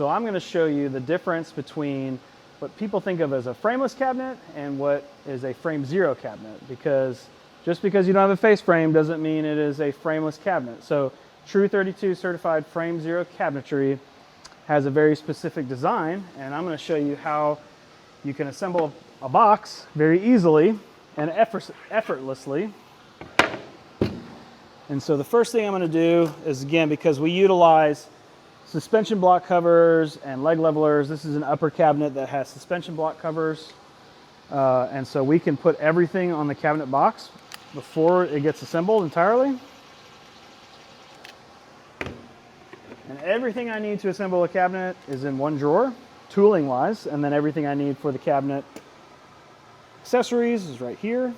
So I'm going to show you the difference between what people think of as a frameless cabinet and what is a FrameZERO cabinet, because just because you don't have a face frame doesn't mean it is a frameless cabinet. So True 32 certified FrameZERO Cabinetry has a very specific design, and I'm going to show you how you can assemble a box very easily and effortlessly. And so the first thing I'm going to do is, again, because we utilize suspension block covers and leg levelers, this is an upper cabinet that has suspension block covers. And so we can put everything on the cabinet box before it gets assembled entirely. And everything I need to assemble a cabinet is in one drawer, tooling wise, and then everything I need for the cabinet accessories is right here.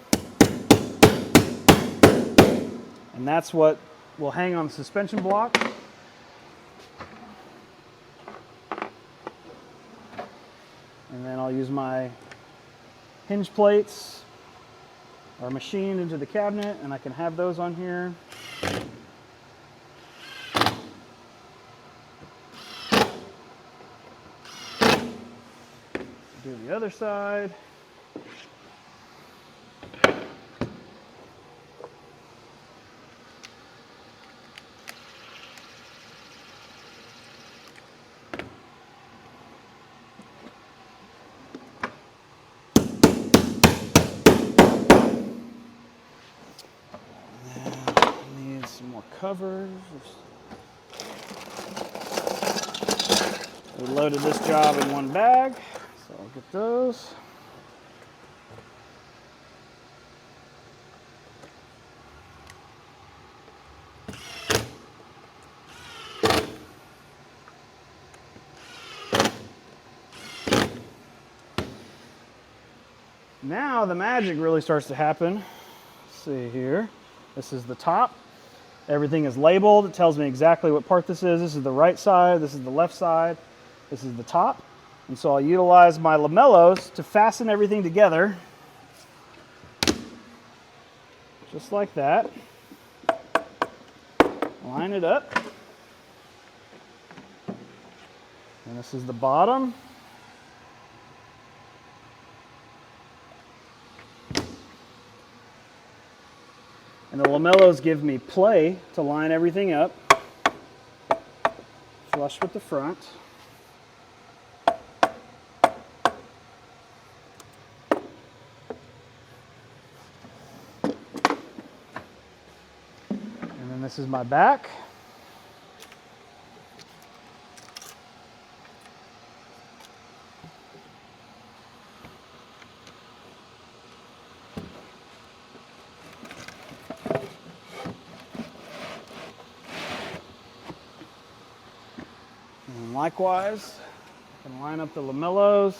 And that's what will hang on the suspension block. And then I'll use my hinge plates are machined into the cabinet, and I can have those on here. Do the other side. Need some more covers. We loaded this job in one bag, so I'll get those. Now the magic really starts to happen. Let's see here. This is the top. Everything is labeled. It tells me exactly what part this is. This is the right side. This is the left side. This is the top. And so I'll utilize my lamellos to fasten everything together. Just like that. Line it up. And this is the bottom. And the lamellos give me play to line everything up, flush with the front. And then this is my back. And likewise, I can line up the lamellos.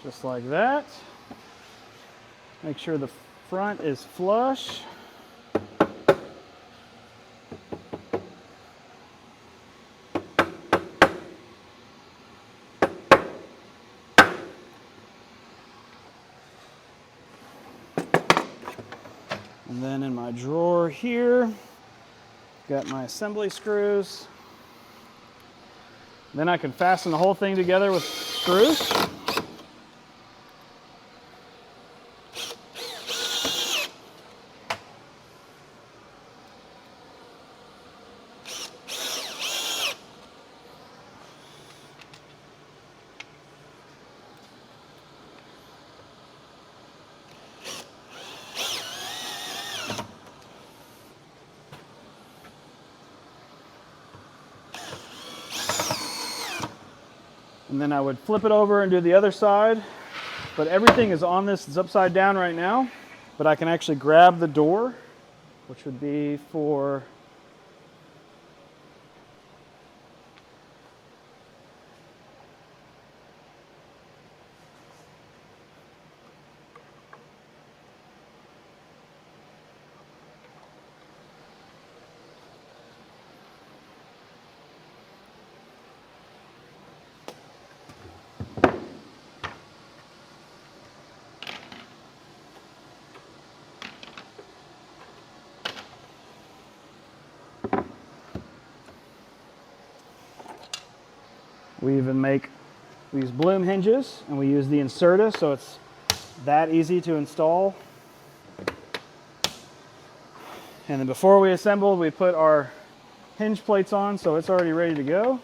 Just like that. Make sure the front is flush. And then in my drawer here, got my assembly screws. Then I can fasten the whole thing together with screws. And then I would flip it over and do the other side. But everything is on this, it's upside down right now. But I can actually grab the door, which would be for We use bloom hinges, and we use the inserta, so it's that easy to install. And then before we assembled, we put our hinge plates on, so it's already ready to go.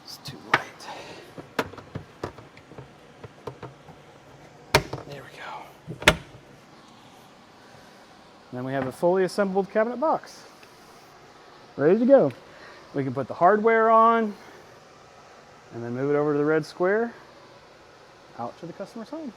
It's too light. There we go. And then we have a fully assembled cabinet box. Ready to go. We can put the hardware on and then move it over to the red square out to the customer's home.